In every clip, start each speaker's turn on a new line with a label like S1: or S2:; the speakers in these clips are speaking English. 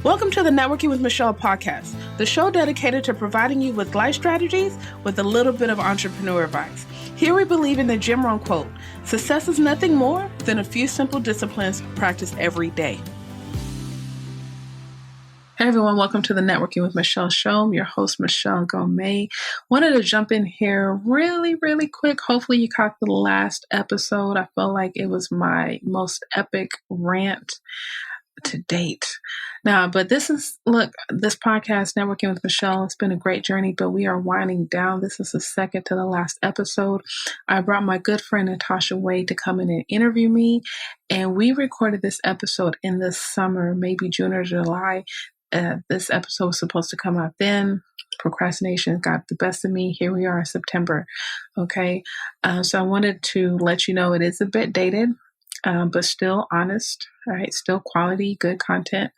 S1: Welcome to the Networking with Michelle podcast, the show dedicated to providing you with life strategies with a little bit of entrepreneur advice. Here we believe in the Jim Rohn quote, success is nothing more than a few simple disciplines practiced every day. Hey everyone, welcome to the Networking with Michelle show. I'm your host, Michelle Ngome. Wanted to jump in here really quick. Hopefully you caught the last episode. I felt like it was my most epic rant to date. Now, but this podcast, Networking with Michelle, it's been a great journey, but we are winding down. This is the second to the last episode. I brought my good friend Natasha to come in and interview me, and we recorded this episode in the summer, maybe June or July. This episode was supposed to come out then. Procrastination got the best of me. Here we are in September. Okay. So I wanted to let you know it is a bit dated, but still honest, all right? Still quality, good content.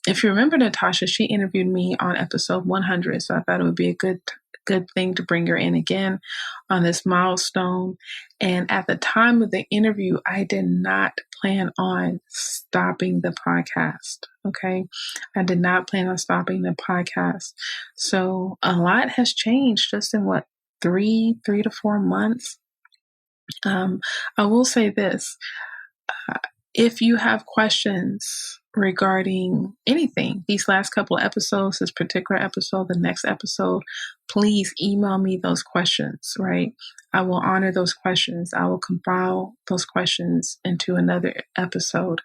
S1: If you remember Natasha, she interviewed me on episode 100. So I thought it would be a good thing to bring her in again on this milestone. And at the time of the interview, I did not plan on stopping the podcast. Okay. I did not plan on stopping the podcast. So a lot has changed just in three to 4 months. I will say this, if you have questions regarding anything, these last couple of episodes, this particular episode, the next episode, please email me those questions, right? I will honor those questions. I will compile those questions into another episode.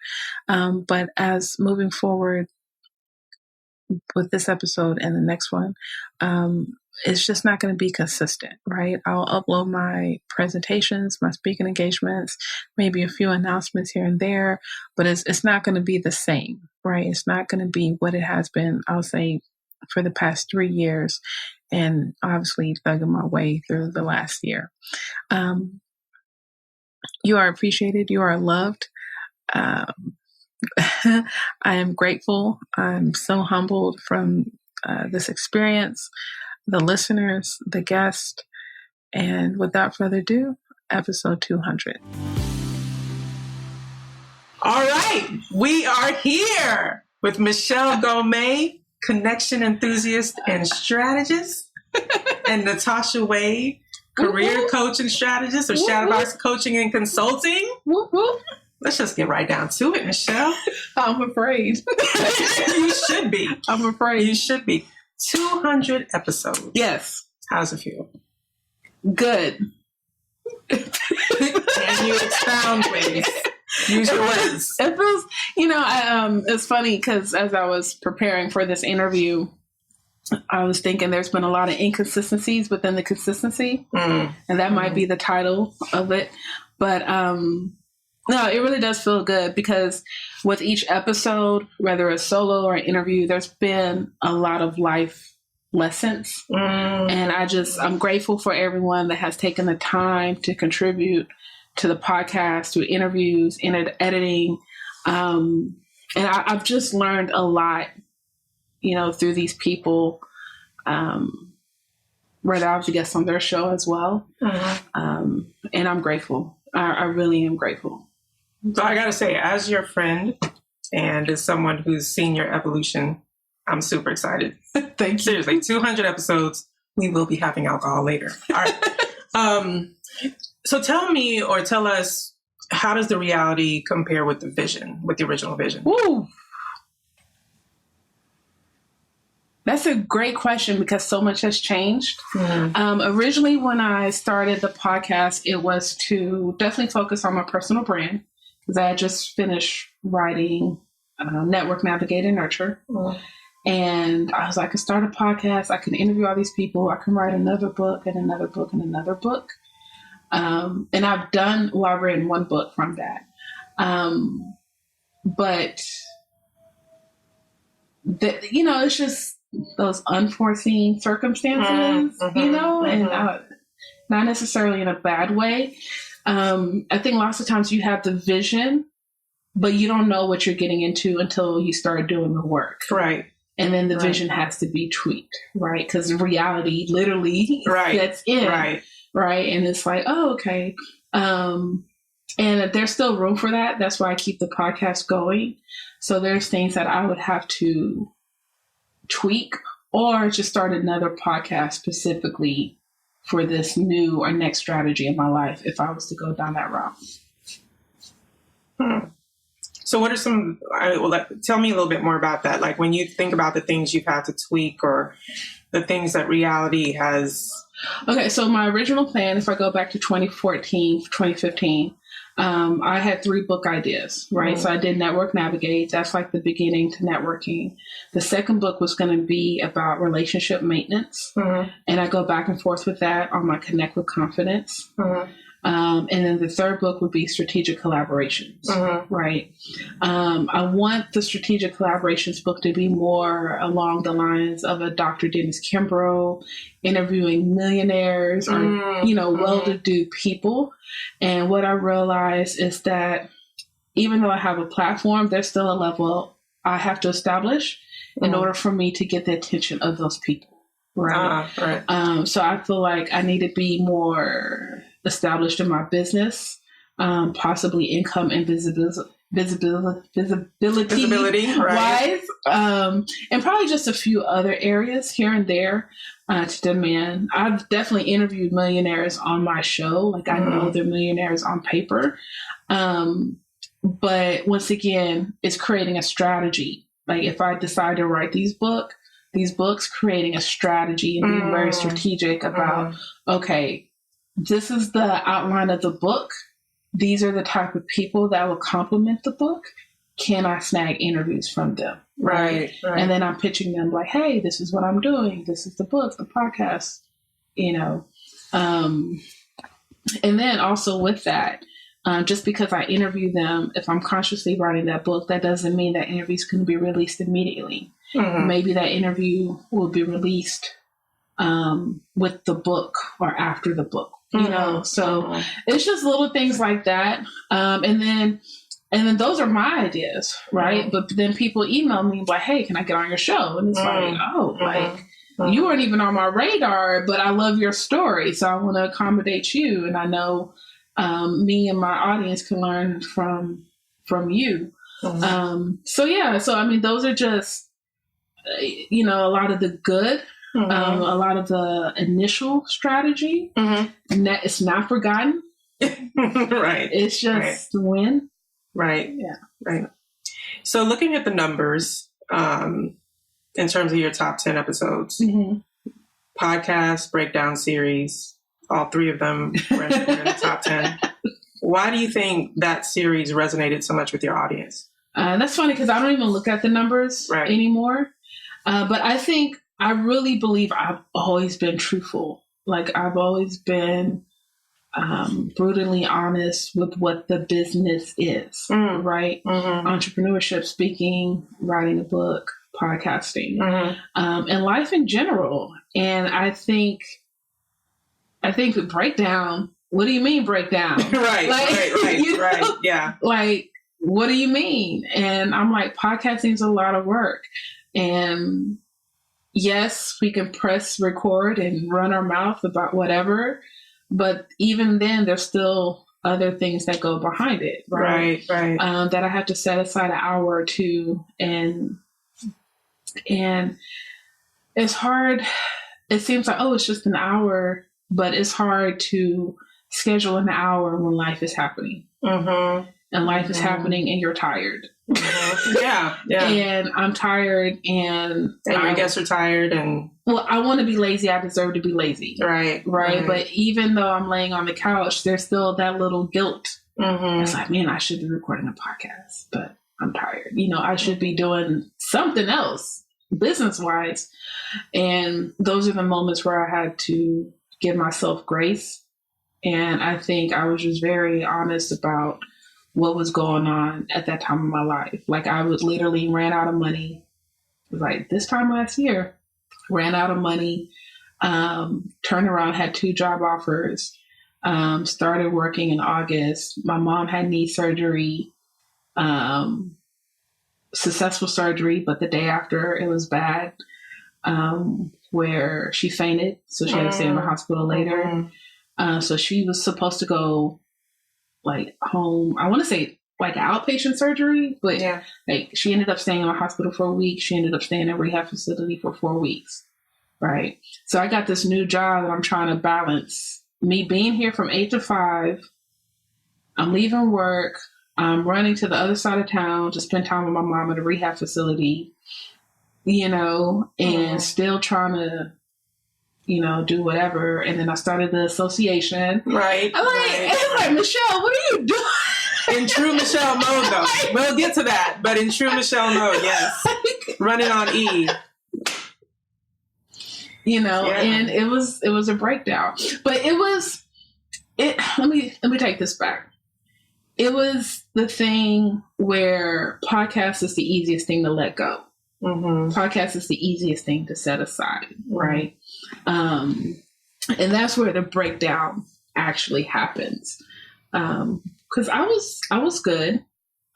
S1: But as moving forward with this episode and the next one, it's just not going to be consistent, right? I'll upload my presentations, my speaking engagements, maybe a few announcements here and there, but it's not going to be the same, right? It's not going to be what it has been, I'll say, for the past 3 years, and obviously thugging my way through the last year. You are appreciated. You are loved. I am grateful. I'm so humbled from this experience, the listeners, the guest, and without further ado, episode 200.
S2: All right, we are here with Michelle Ngome, connection enthusiast and strategist, and Natasha Wade, career coach and strategist of Shadowbox Coaching and Consulting. Let's just get right down to it, Michelle.
S1: I'm afraid.
S2: You should be.
S1: I'm afraid.
S2: You should be. 200 episodes.
S1: Yes.
S2: How does it feel?
S1: Good.
S2: Can you expound, please? Use your words.
S1: It feels, it's funny because as I was preparing for this interview, I was thinking there's been a lot of inconsistencies within the consistency, and that might be the title of it. But no, it really does feel good because with each episode, whether it's solo or an interview, there's been a lot of life lessons. And I'm grateful for everyone that has taken the time to contribute to the podcast, to interviews, editing. And I've just learned a lot, through these people, where I was a guest on their show as well. And I'm grateful. I really am grateful.
S2: So I got to say, as your friend and as someone who's seen your evolution, I'm super excited.
S1: Thank you.
S2: Seriously, 200 episodes. We will be having alcohol later. All right. So tell us, how does the reality compare with the original vision?
S1: Woo. That's a great question because so much has changed. Originally, when I started the podcast, it was to definitely focus on my personal brand because I had just finished writing Network, Navigate, and Nurture. And I was like, I could start a podcast. I can interview all these people. I can write another book and another book and another book. And I've written one book from that. But, it's just those unforeseen circumstances, and not necessarily in a bad way. I think lots of times you have the vision, but you don't know what you're getting into until you start doing the work.
S2: Right.
S1: And then the vision has to be tweaked, right? Because reality literally sets in. Right. And it's like, oh, okay. And there's still room for that. That's why I keep the podcast going. So there's things that I would have to tweak or just start another podcast specifically for this new or next strategy in my life if I was to go down that route.
S2: So what are some, tell me a little bit more about that. Like when you think about the things you've had to tweak or the things that reality has.
S1: Okay, so my original plan, if I go back to 2014, 2015, I had 3 book ideas, right? Mm-hmm. So I did Network Navigate. That's like the beginning to networking. The second book was going to be about relationship maintenance. Mm-hmm. And I go back and forth with that on my Connect with Confidence. Mm-hmm. And then the third book would be strategic collaborations, right? I want the strategic collaborations book to be more along the lines of a Dr. Dennis Kimbrough interviewing millionaires or, well-to-do people. And what I realized is that even though I have a platform, there's still a level I have to establish in order for me to get the attention of those people, right? So I feel like I need to be more established in my business, possibly income and visibility right. wise, and probably just a few other areas here and there to demand. I've definitely interviewed millionaires on my show. Like I know they're millionaires on paper. But once again, it's creating a strategy. Like if I decide to write these books, creating a strategy and being very strategic about, okay, this is the outline of the book. These are the type of people that will complement the book. Can I snag interviews from them? Right. And then I'm pitching them like, hey, this is what I'm doing. This is the book, the podcast, And then also with that, just because I interview them, if I'm consciously writing that book, that doesn't mean that interviews can be released immediately. Maybe that interview will be released with the book or after the book. So it's just little things like that. And then those are my ideas, right? But then people email me like, hey, can I get on your show? And it's you weren't even on my radar, but I love your story. So I want to accommodate you. And I know me and my audience can learn from you. So I mean, those are just, a lot of the good. A lot of the initial strategy, and that it's not forgotten. Right. It's just the win.
S2: Right.
S1: Yeah.
S2: Right. So looking at the numbers, in terms of your top 10 episodes, podcast, breakdown series, all 3 of them were in the top 10. Why do you think that series resonated so much with your audience?
S1: That's funny because I don't even look at the numbers anymore. But I really believe I've always been truthful. Like I've always been brutally honest with what the business is, right? Entrepreneurship, speaking, writing a book, podcasting, and life in general. And I think the breakdown, what do you mean breakdown?
S2: Right. Yeah.
S1: Like, what do you mean? And I'm like, podcasting is a lot of work. And yes, we can press record and run our mouth about whatever, but even then, there's still other things that go behind it, right? That I have to set aside an hour or two, and it's hard. It seems like, it's just an hour, but it's hard to schedule an hour when life is happening. And life is happening and you're tired.
S2: Yeah.
S1: And I'm tired and
S2: your guests are tired
S1: well, I want to be lazy. I deserve to be lazy. Right. But even though I'm laying on the couch, there's still that little guilt. It's like, man, I should be recording a podcast, but I'm tired. I should be doing something else business wise. And those are the moments where I had to give myself grace. And I think I was just very honest about what was going on at that time of my life. Like I was literally ran out of money. It was like this time last year, ran out of money, turned around, had 2 job offers, started working in August. My mom had knee surgery, successful surgery, but the day after it was bad, where she fainted. So she had to stay in the hospital later. So she was supposed to go like home. I want to say like outpatient surgery, but like she ended up staying in a hospital for a week. She ended up staying in a rehab facility for 4 weeks. Right. So I got this new job that I'm trying to balance me being here from 8 to 5. I'm leaving work. I'm running to the other side of town to spend time with my mom at a rehab facility, and still trying to, do whatever. And then I started the association.
S2: Right.
S1: I'm like, Michelle, what are you doing?
S2: In true Michelle mode, though. We'll get to that. But in true Michelle mode, yes. Running on E.
S1: And it was a breakdown. But let me take this back. It was the thing where podcast is the easiest thing to let go. Podcast is the easiest thing to set aside, right? And that's where the breakdown actually happens. Because I was good.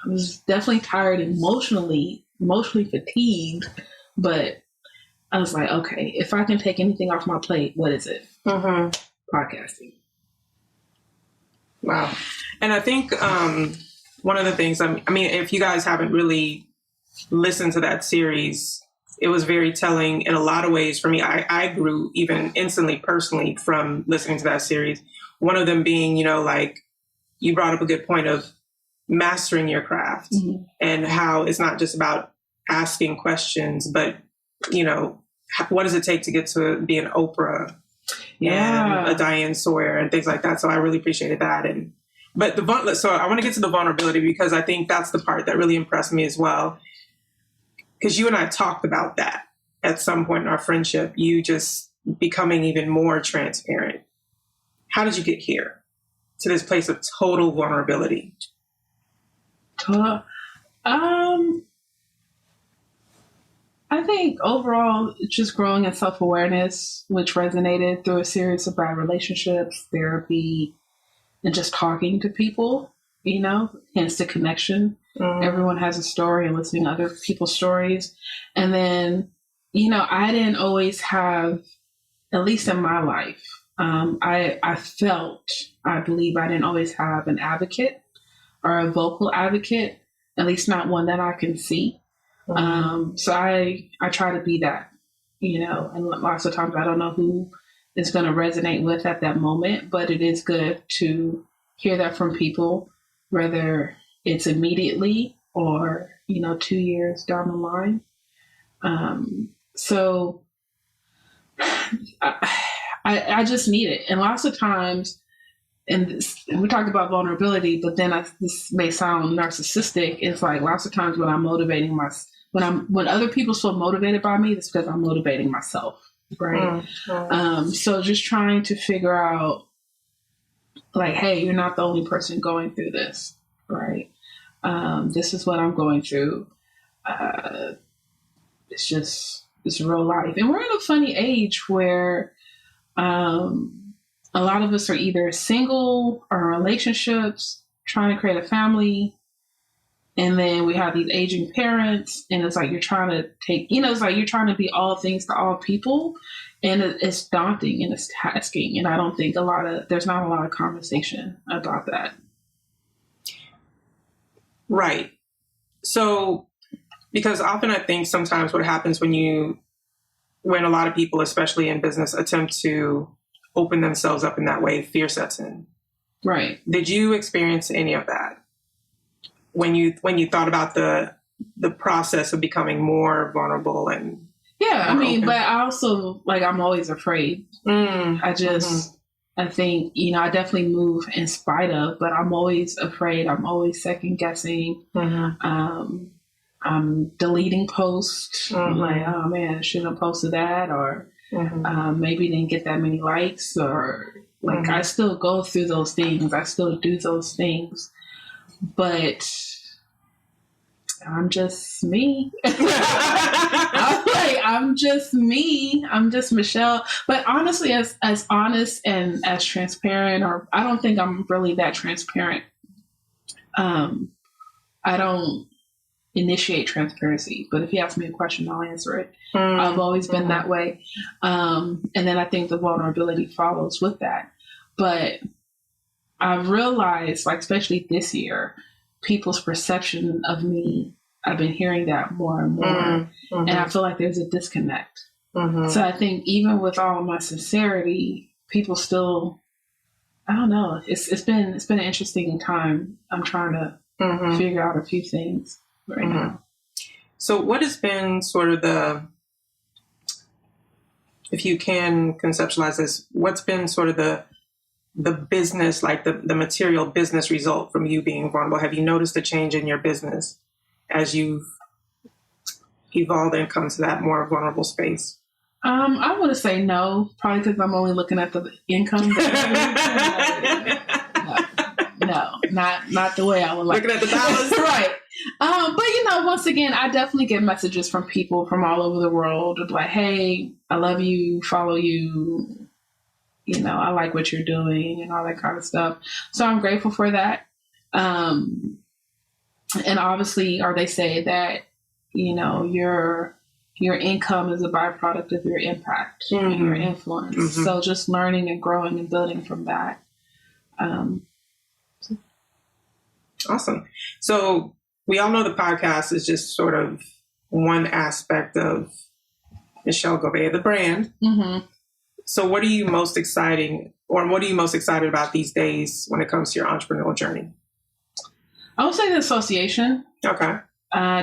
S1: I was definitely tired, emotionally fatigued, but I was like, okay, if I can take anything off my plate, what is it? Podcasting.
S2: Wow. And I think one of the things, I mean, if you guys haven't really listened to that series, it was very telling in a lot of ways for me. I grew even instantly, personally, from listening to that series. One of them being, like you brought up a good point of mastering your craft and how it's not just about asking questions, but, what does it take to get to be an Oprah and a Diane Sawyer and things like that. So I really appreciated that. So I want to get to the vulnerability because I think that's the part that really impressed me as well. Because you and I talked about that at some point in our friendship, you just becoming even more transparent. How did you get here to this place of total vulnerability?
S1: I think overall, just growing in self-awareness, which resonated through a series of bad relationships, therapy, and just talking to people, hence the connection. Everyone has a story and listening to other people's stories. And then, I didn't always have, at least in my life, I believe I didn't always have an advocate or a vocal advocate, at least not one that I can see. So I try to be that, and lots of times I don't know who is going to resonate with at that moment, but it is good to hear that from people, whether it's immediately or, 2 years down the line. So I just need it. And lots of times, and we talk about vulnerability, but then this may sound narcissistic. It's like lots of times when I'm motivating when other people feel motivated by me, it's because I'm motivating myself, right? So just trying to figure out, like, hey, you're not the only person going through this, right? This is what I'm going through. It's real life, and we're in a funny age where a lot of us are either single or in relationships, trying to create a family. And then we have these aging parents, and it's like you're trying to it's like you're trying to be all things to all people, and it's daunting and it's tasking. And I don't think there's not a lot of conversation about that.
S2: Right. So, because often I think sometimes what happens when a lot of people, especially in business, attempt to open themselves up in that way, fear sets in.
S1: Right.
S2: Did you experience any of that? When you thought about the process of becoming more vulnerable and
S1: open? But I also I'm always afraid. I think I definitely move in spite of, but I'm always afraid. I'm always second guessing. I'm deleting posts. I'm like, oh man, I shouldn't have posted that, or maybe didn't get that many likes, or I still go through those things. I still do those things. But I'm just me. I'm just me. I'm just Michelle. But honestly, as honest and as transparent, or I don't think I'm really that transparent. I don't initiate transparency, but if you ask me a question, I'll answer it. I've always been that way. And then I think the vulnerability follows with that. But I've realized, like, especially this year, people's perception of me, I've been hearing that more and more.
S2: Mm-hmm.
S1: And I feel like there's a disconnect.
S2: Mm-hmm.
S1: So I think even with all my sincerity, people still, I don't know. It's been an interesting time. I'm trying to figure out a few things right now.
S2: So what has been sort of if you can conceptualize this, what's been sort of the business, like the material business result from you being vulnerable? Have you noticed a change in your business as you've evolved and come to that more vulnerable space?
S1: I want to say no, probably because I'm only looking at the income. No, not the way I would like.
S2: Looking at the dollars.
S1: Right. But once again, I definitely get messages from people from all over the world of like, hey, I love you, follow you, I like what you're doing and all that kind of stuff. So I'm grateful for that. And obviously, or they say that, your income is a byproduct of your impact and your influence. Mm-hmm. So just learning and growing and building from that.
S2: Awesome. So we all know the podcast is just sort of one aspect of Michelle Covve, the brand. Mm-hmm. So what are you most excited about these days when it comes to your entrepreneurial journey?
S1: I would say the association.
S2: Okay.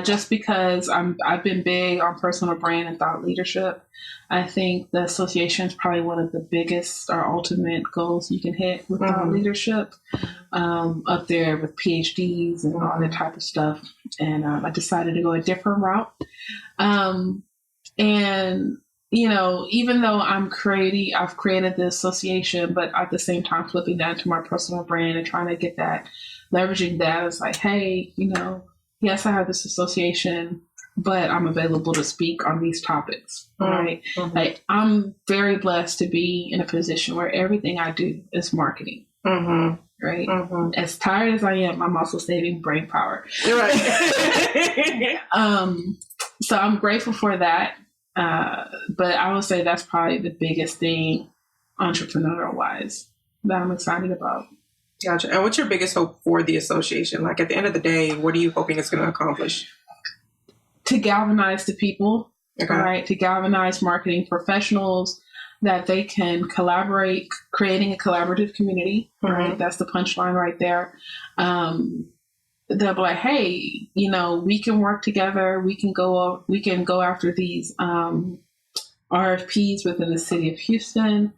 S1: Just because I've been big on personal brand and thought leadership. I think the association is probably one of the biggest or ultimate goals you can hit with thought leadership, up there with PhDs and all that type of stuff. And I decided to go a different route. And even though I've created the association, but at the same time flipping that into my personal brand and trying to get that, leveraging that as like, hey, yes, I have this association, but I'm available to speak on these topics, right? Mm-hmm. Like, I'm very blessed to be in a position where everything I do is marketing, right? Mm-hmm. As tired as I am, I'm also saving brain power.
S2: You're right.
S1: So I'm grateful for that. But I would say that's probably the biggest thing entrepreneurial-wise that I'm excited about.
S2: Gotcha. And what's your biggest hope for the association? Like, at the end of the day, what are you hoping it's going to accomplish?
S1: To galvanize the people, right? To galvanize marketing professionals that they can collaborate, creating a collaborative community, right? That's the punchline right there. They'll be like, hey, we can work together. We can go after these RFPs within the city of Houston.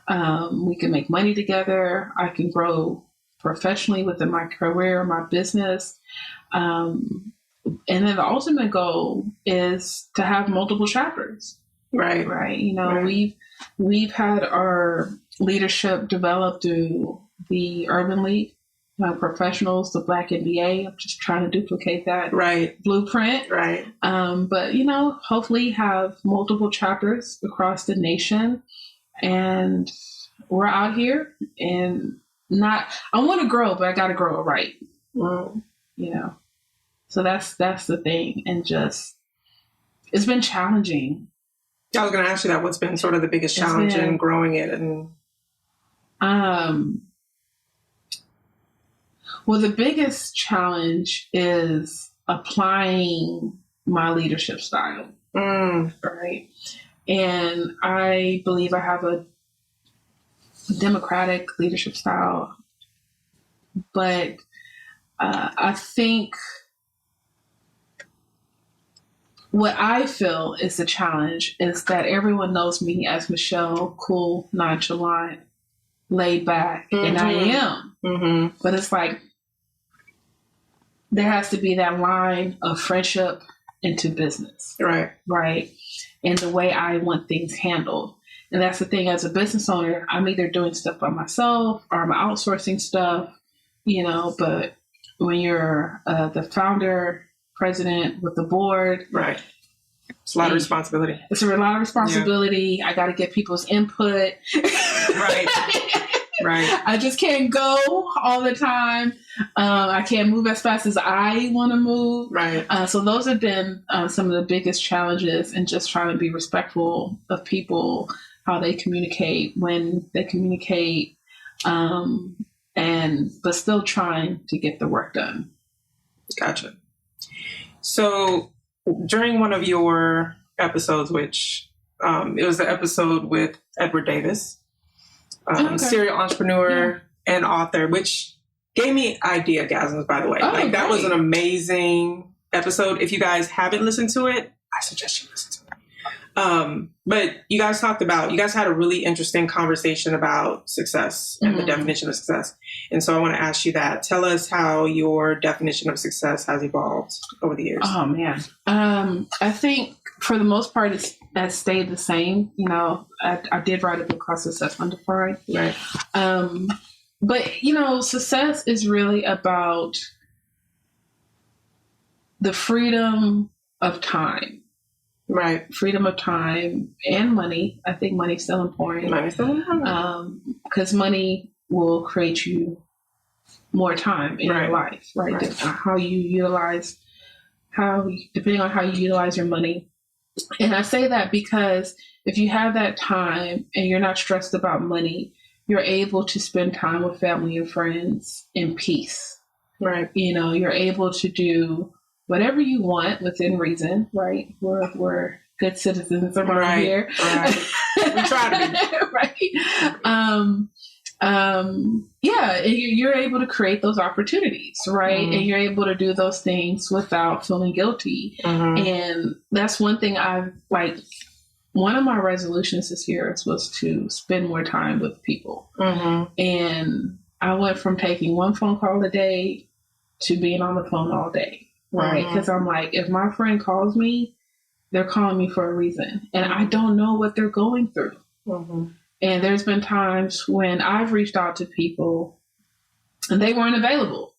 S1: We can make money together. I can grow professionally within my career, my business. And then the ultimate goal is to have multiple chapters. Right. Right. We've had our leadership developed through the Urban League, professionals, the Black MBA. I'm just trying to duplicate that blueprint. Right. But, hopefully have multiple chapters across the nation. And we're out here and I want to grow, but I got to grow it right. So that's the thing. And just, it's been challenging.
S2: I was going to ask you that. What's been sort of the biggest challenge in growing it? And
S1: well, the biggest challenge is applying my leadership style. Right. And I believe I have a democratic leadership style, but I think what I feel is the challenge is that everyone knows me as Michelle, cool, nonchalant, laid back, and I am. But it's like there has to be that line of friendship into business. Right. And the way I want things handled. And that's the thing, as a business owner, I'm either doing stuff by myself or I'm outsourcing stuff, but when you're the founder, president with the board.
S2: Right. It's a lot of responsibility.
S1: It's a lot of responsibility. Yeah. I got to get people's input.
S2: Right. Right.
S1: I just can't go all the time. I can't move as fast as I want to move. Right. So those have been some of the biggest challenges, and just trying to be respectful of people, how they communicate, when they communicate, but still trying to get the work done.
S2: Gotcha. So during one of your episodes, which it was the episode with Edward Davis, serial entrepreneur and author, which gave me idea-gasms, by the way. That was an amazing episode. If you guys haven't listened to it, I suggest you listen to it. But you guys had a really interesting conversation about success and the definition of success. And so I want to ask you that. Tell us how your definition of success has evolved over the years.
S1: Oh, man. I think for the most part, it's stayed the same. You know, I did write a book called Success Undefined.
S2: Right.
S1: But, you know, success is really about the freedom of time.
S2: Right.
S1: Freedom of time and money. I think money's still important. Because money will create you more time in your life, right? Depending on how you utilize your money. And I say that because if you have that time and you're not stressed about money, you're able to spend time with family and friends in peace.
S2: Right.
S1: You know, you're able to do whatever you want within reason, right? We're good citizens around here.
S2: Right. We try to be.
S1: Right. Yeah, you're able to create those opportunities, right? Mm-hmm. And you're able to do those things without feeling guilty. Mm-hmm. And that's one thing one of my resolutions this year was to spend more time with people. Mm-hmm. And I went from taking one phone call a day to being on the phone all day. Right. Because I'm like, if my friend calls me, they're calling me for a reason. And I don't know what they're going through. Mm-hmm. And there's been times when I've reached out to people and they weren't available,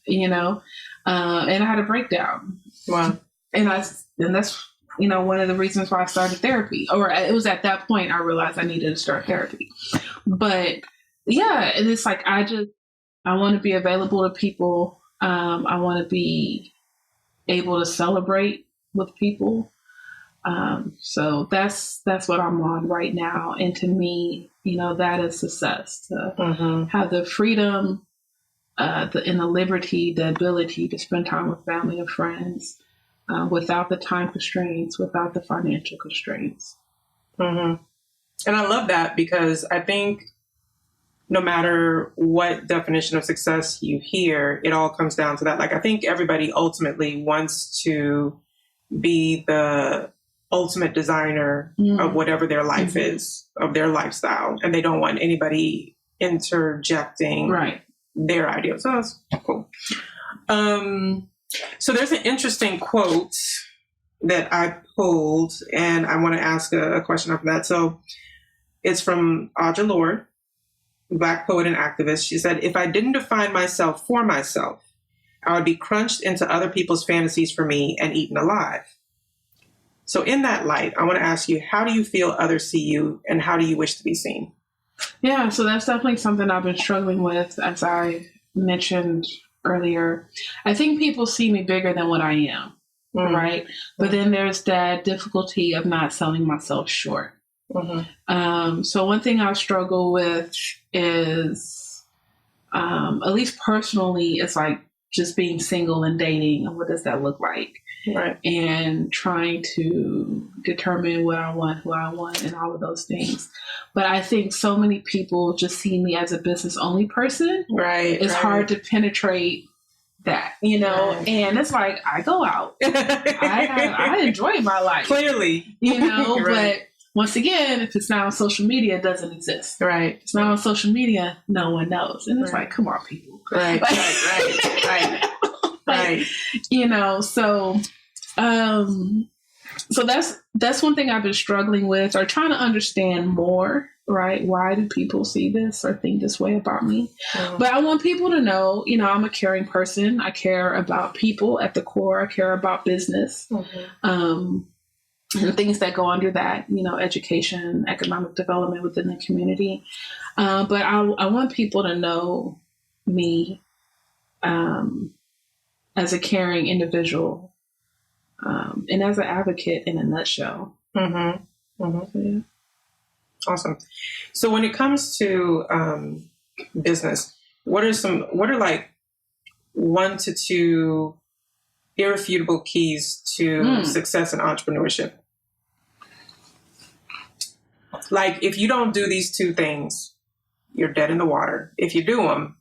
S1: you know, and I had a breakdown.
S2: Wow.
S1: And that's, you know, one of the reasons why I started therapy. Or it was at that point I realized I needed to start therapy. But yeah, and it's like, I want to be available to people. I want to be able to celebrate with people. So that's what I'm on right now. And to me, you know, that is success, to have the freedom, and the liberty, the ability to spend time with family and friends, without the time constraints, without the financial constraints.
S2: Mm-hmm. And I love that because I think no matter what definition of success you hear, it all comes down to that. Like, I think everybody ultimately wants to be the ultimate designer of whatever their life is, of their lifestyle. And they don't want anybody interjecting their ideas. So that's cool. So there's an interesting quote that I pulled, and I want to ask a question after that. So it's from Audre Lorde, Black poet and activist. She said, "If I didn't define myself for myself, I would be crunched into other people's fantasies for me and eaten alive." So in that light, I want to ask you, how do you feel others see you and how do you wish to be seen?
S1: Yeah, so that's definitely something I've been struggling with, as I mentioned earlier. I think people see me bigger than what I am, right? But then there's that difficulty of not selling myself short. So one thing I struggle with is, at least personally, it's like just being single and dating, and what does that look like? Right. And trying to determine what I want, who I want, and all of those things. But I think so many people just see me as a business only person. Right. It's hard to penetrate that, you know, and it's like, I go out, I enjoy my life.
S2: Clearly.
S1: You know, but once again, if it's not on social media, it doesn't exist. Right. If it's not on social media, no one knows. And it's like, come on, people. Right. Right. You know, so that's one thing I've been struggling with, or trying to understand more, right? Why do people see this or think this way about me? But I want people to know, you know, I'm a caring person. I care about people at the core. I care about business. And things that go under that, you know, education, economic development within the community. But I want people to know me as a caring individual, and as an advocate in a nutshell. So, yeah.
S2: Awesome. So when it comes to business, what are like 1 to 2 irrefutable keys to success in entrepreneurship? Like, if you don't do these 2 things, you're dead in the water. If you do them,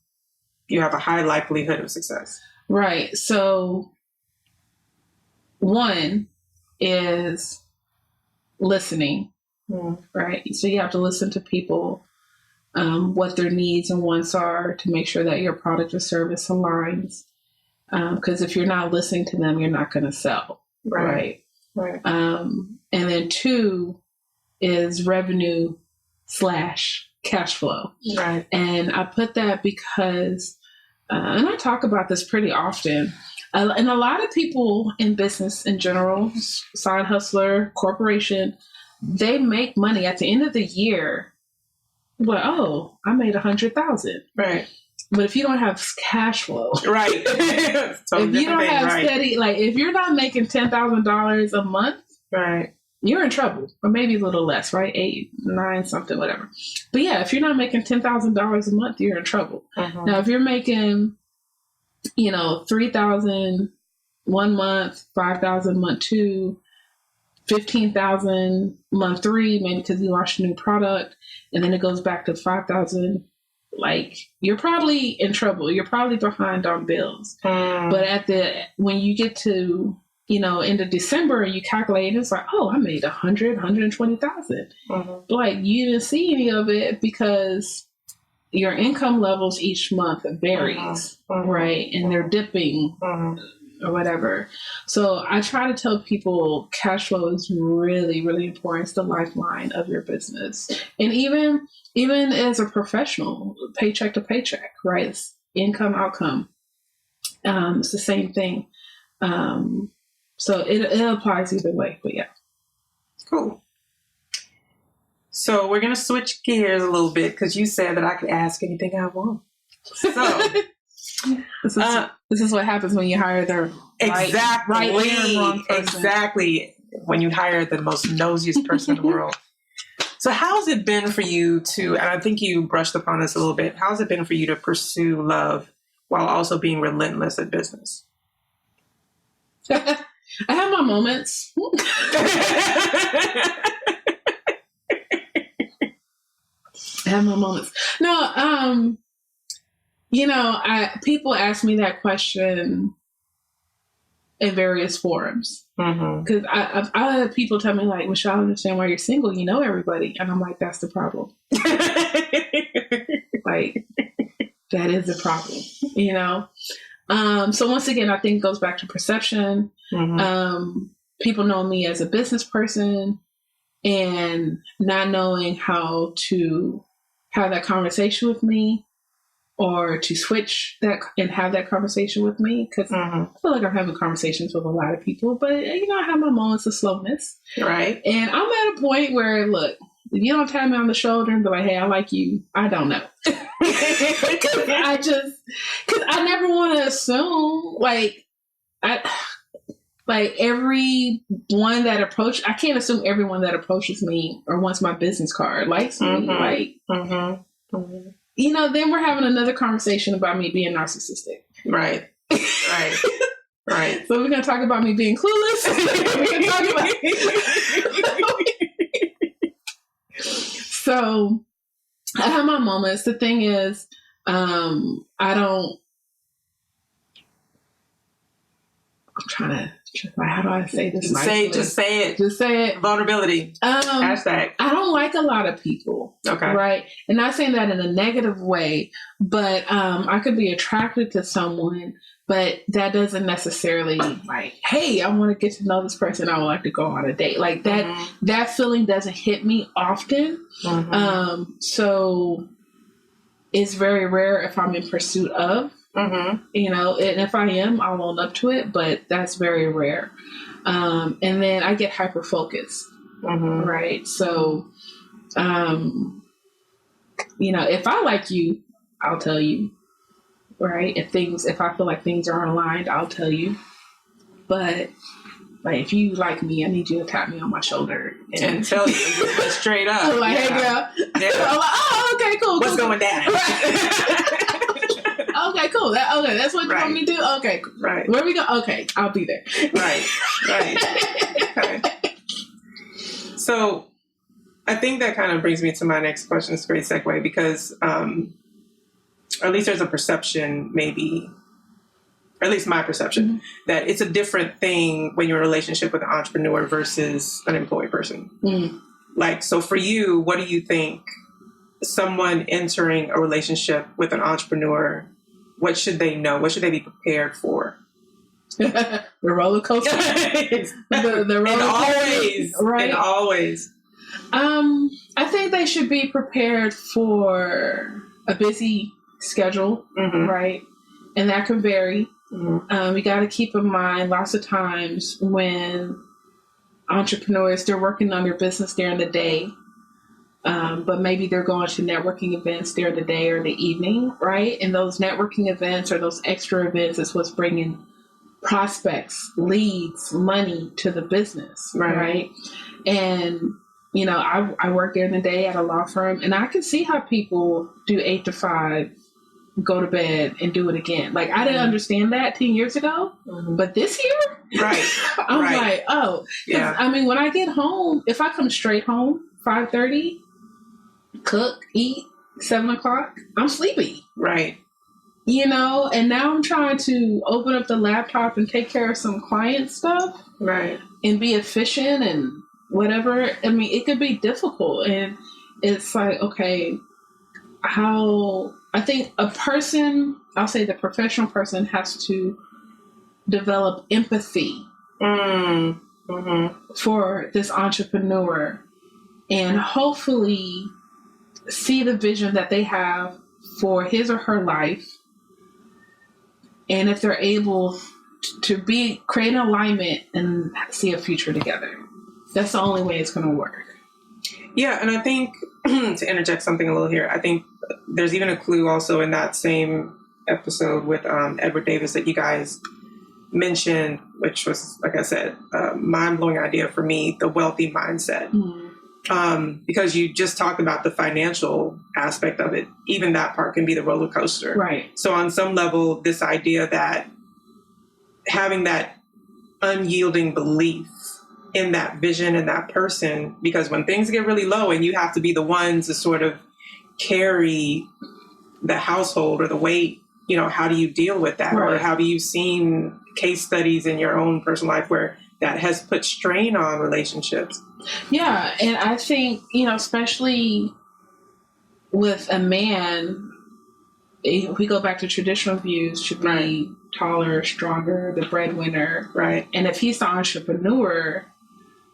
S2: you have a high likelihood of success.
S1: Right. So 1 is listening, right? So you have to listen to people, what their needs and wants are, to make sure that your product or service aligns. Because if you're not listening to them, you're not going to sell. Right. And then 2 is revenue / cash flow.
S2: Right.
S1: And I put that because, and I talk about this pretty often, and a lot of people in business in general, side hustler, corporation, they make money at the end of the year. Well, oh, I made 100,000.
S2: Right.
S1: But if you don't have cash flow,
S2: right.
S1: If you don't have steady, like if you're not making $10,000 a month,
S2: right,
S1: you're in trouble. Or maybe a little less, right? 8, 9, something, whatever. But yeah, if you're not making $10,000 a month, you're in trouble. Now, if you're making, $3,000 1 month, $5,000 month 2, $15,000 month 3, maybe because you launched a new product, and then it goes back to $5,000. Like, you're probably in trouble. You're probably behind on bills. But when you get to, end of December, you calculate, it's like, oh, I made 120,000. Like, you didn't see any of it because your income levels each month varies, right? And they're dipping or whatever. So I try to tell people cash flow is really, really important. It's the lifeline of your business. And even as a professional, paycheck to paycheck, right? It's income, outcome. It's the same thing. So it applies either way, but yeah.
S2: Cool. So we're going to switch gears a little bit because you said that I could ask anything I want. So
S1: this is what happens when you hire the right and wrong person.
S2: Exactly. When you hire the most nosiest person in the world. So how's it been for you and I think you brushed upon this a little bit, how's it been for you to pursue love while also being relentless at business?
S1: I have my moments. No, people ask me that question in various forums. Because I had people tell me, like, Michelle, I understand why you're single. You know everybody. And I'm like, that's the problem. Like, that is the problem, So once again, I think it goes back to perception. People know me as a business person and not knowing how to have that conversation with me or to switch that and have that conversation with me. Because I feel like I'm having conversations with a lot of people, but I have my moments of slowness.
S2: Right.
S1: And I'm at a point where, look, if you don't tap me on the shoulder and be like, hey, I like you, I don't know. Because I never want to assume, everyone that I can't assume everyone that approaches me or wants my business card likes me. Then we're having another conversation about me being narcissistic.
S2: Right. Right.
S1: So we're going to talk about me being clueless. We're going to talk about So I have my moments. The thing is, I'm trying to, how do I say this?
S2: Just say it. Vulnerability. Hashtag.
S1: I don't like a lot of people.
S2: Okay.
S1: Right. And not saying that in a negative way, but I could be attracted to someone, but that doesn't necessarily like, hey, I want to get to know this person. I would like to go on a date. Like that, that feeling doesn't hit me often. So it's very rare if I'm in pursuit of. And if I am, I'll own up to it, but that's very rare. And then I get hyper focused, right? So, if I like you, I'll tell you, right? If I feel like things are aligned, I'll tell you. But like, if you like me, I need you to tap me on my shoulder
S2: and tell you straight up.
S1: I'm like, hey girl.
S2: Yeah.
S1: I'm like, oh, okay, cool.
S2: What's going down?
S1: Okay, cool. That's what you want me to do? Okay.
S2: Right.
S1: Where we go? Okay, I'll be there.
S2: Right. Okay. So I think that kind of brings me to my next question. It's a great segue because, or at least there's a perception, maybe, or at least my perception, that it's a different thing when you're in a relationship with an entrepreneur versus an employed person. Like, so for you, what do you think someone entering a relationship with an entrepreneur, what should they know? What should they be prepared for?
S1: The roller coaster. the roller coaster. Right.
S2: And always.
S1: I think they should be prepared for a busy schedule, right? And that can vary. We got to keep in mind lots of times when entrepreneurs, they're working on their business during the day, but maybe they're going to networking events during the day or the evening, right? And those networking events or those extra events is what's bringing prospects, leads, money to the business, right? And, you know, I work during the day at a law firm, and I can see how people do 8 to 5, go to bed and do it again. Like, I didn't understand that 10 years ago, but this year, I'm like, oh, yeah. I mean, when I get home, if I come straight home, 5:30, cook, eat, 7 o'clock, I'm sleepy.
S2: Right.
S1: You know, and now I'm trying to open up the laptop and take care of some client stuff. Right. And be efficient and whatever. I mean, it could be difficult. And it's like, okay, I think a person, I'll say the professional person, has to develop empathy for this entrepreneur and hopefully see the vision that they have for his or her life. And if they're able to create an alignment and see a future together, that's the only way it's going to work.
S2: Yeah, and I think, to interject something a little here, I think there's even a clue also in that same episode with Edward Davis that you guys mentioned, which was, like I said, a mind-blowing idea for me, the wealthy mindset. Because you just talked about the financial aspect of it. Even that part can be the roller coaster. Right. So on some level, this idea that having that unyielding belief in that vision and that person, because when things get really low and you have to be the ones to sort of carry the household or the weight, you know, how do you deal with that? Right. Or have you seen case studies in your own personal life where that has put strain on relationships?
S1: Yeah. And I think, you know, especially with a man, if we go back to traditional views, should be taller, stronger, the breadwinner. Right. And if he's the entrepreneur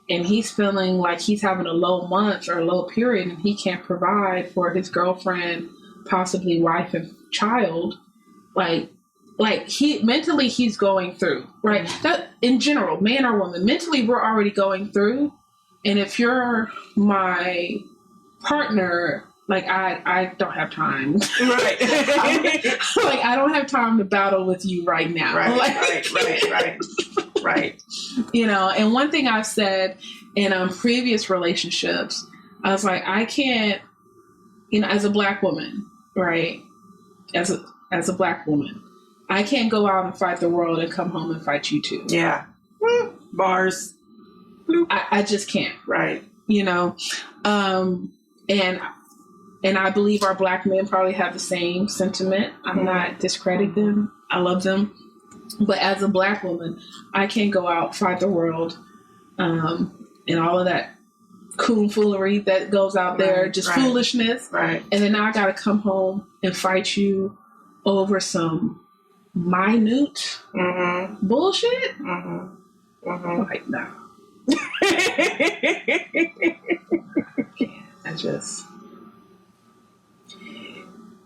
S1: and he's feeling like he's having a low month or a low period and he can't provide for his girlfriend, possibly wife and child, like he mentally, he's going through, right? That in general, man or woman, mentally we're already going through. And if you're my partner, like I don't have time. Right. Like I don't have time to battle with you right now. Right. You know, and one thing I've said in previous relationships, I was like, I can't, you know, as a Black woman, right? As a Black woman, I can't go out and fight the world and come home and fight you too. Yeah. Bars. I just can't. Right. You know, and I believe our Black men probably have the same sentiment. I'm not discrediting them. I love them. But as a Black woman, I can't go out, fight the world, and all of that coon-foolery that goes out there, just foolishness. Right. And then now I got to come home and fight you over some minute bullshit. Like, no.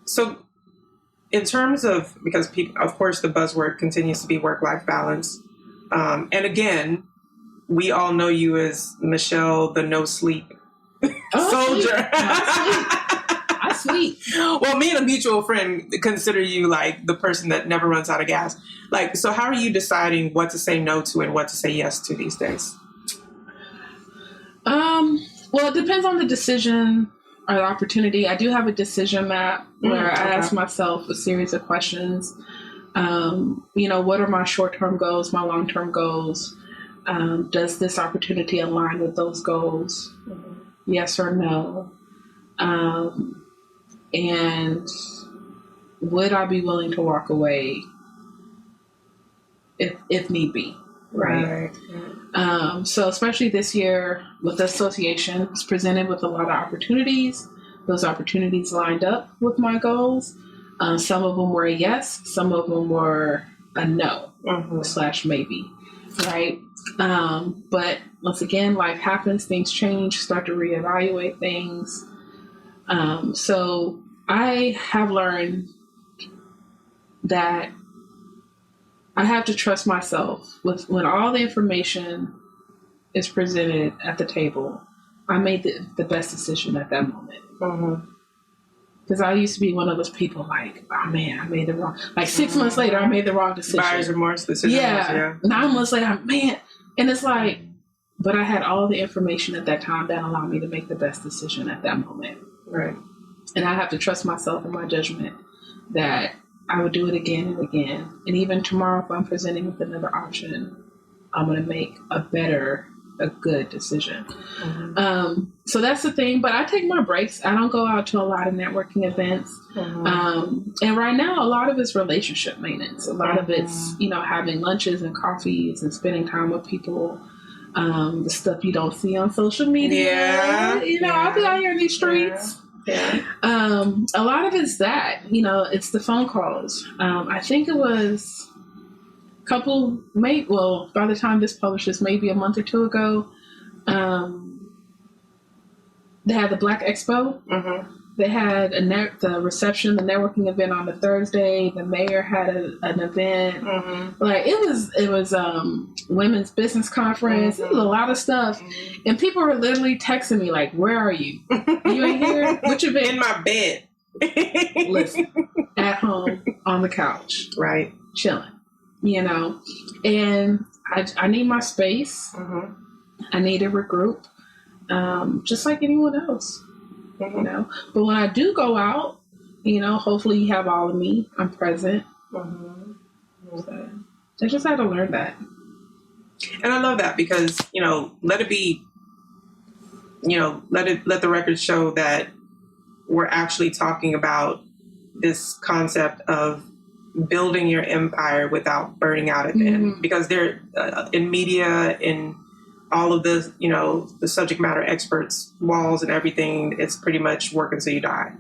S1: So in terms of, because people, of course, the buzzword continues to be work-life balance. And again, we all know you as Michelle, the no sleep soldier. I sleep. Well, me and a mutual friend consider you like the person that never runs out of gas. Like, so how are you deciding what to say no to and what to say yes to these days? Well, it depends on the decision or opportunity, I do have a decision map where I ask myself a series of questions. What are my short-term goals, my long-term goals? Does this opportunity align with those goals? Yes or no? And would I be willing to walk away if need be? Right. So especially this year with the association, it's presented with a lot of opportunities. Those opportunities lined up with my goals. Some of them were a yes, some of them were a no / maybe, right? But once again, life happens, things change, start to reevaluate things. So I have learned that I have to trust myself when all the information is presented at the table. I made the best decision at that moment. Because I used to be one of those people like, oh man, I made the wrong. Like 6 months later, I made the wrong decision.
S2: Buyer's remorse decision.
S1: Yeah. 9 months later, man. And it's like, but I had all the information at that time that allowed me to make the best decision at that moment.
S2: Right.
S1: And I have to trust myself and my judgment that I would do it again and again. And even tomorrow, if I'm presenting with another option, I'm going to make a good decision. So that's the thing. But I take my breaks. I don't go out to a lot of networking events. And right now, a lot of it's relationship maintenance. A lot of it's, having lunches and coffees and spending time with people. The stuff you don't see on social media. I'll be out here in these streets. A lot of it's that, it's the phone calls. I think it was by the time this publishes, maybe a month or two ago, they had the Black Expo. They had the reception, the networking event on the Thursday. The mayor had an event. Like it was women's business conference. It was a lot of stuff, and people were literally texting me like, "Where are you? You ain't here? Which event?"
S2: In my bed.
S1: Listen, at home on the couch,
S2: right,
S1: chilling. And I need my space. I need to regroup, just like anyone else. But when I do go out, hopefully you have all of me. I'm present. So I just had to learn that.
S2: And I love that because, let it be, let the record show that we're actually talking about this concept of building your empire without burning out at the end. Because there, in media, in all of the, the subject matter experts, walls and everything, it's pretty much work until you die.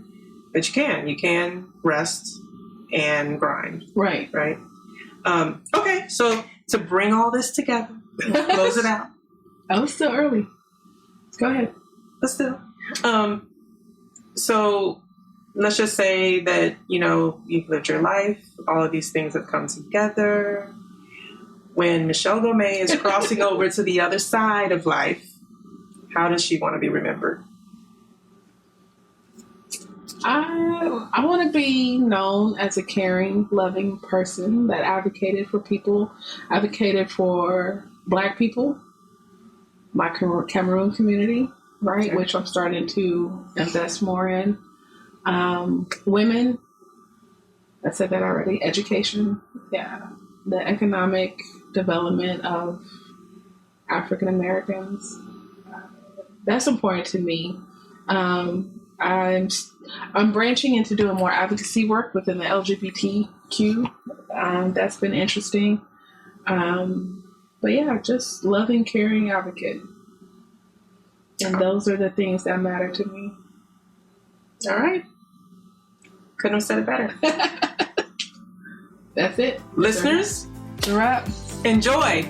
S2: But you can rest and grind. Right. Okay. So to bring all this together, close it out.
S1: Oh, it's still early. Go ahead.
S2: But still. So let's just say that, you've lived your life. All of these things have come together. When Michelle Ngome is crossing over to the other side of life, how does she want to be remembered?
S1: I want to be known as a caring, loving person that advocated for people, advocated for Black people, my Cameroon community, right, which I'm starting to invest more in. Women, I said that already, education, the economic development of African Americans. That's important to me. I'm branching into doing more advocacy work within the LGBTQ. That's been interesting. But just loving, caring advocate. And those are the things that matter to me.
S2: All right. Couldn't have said it better.
S1: That's it.
S2: Listeners,
S1: it's a wrap.
S2: Enjoy.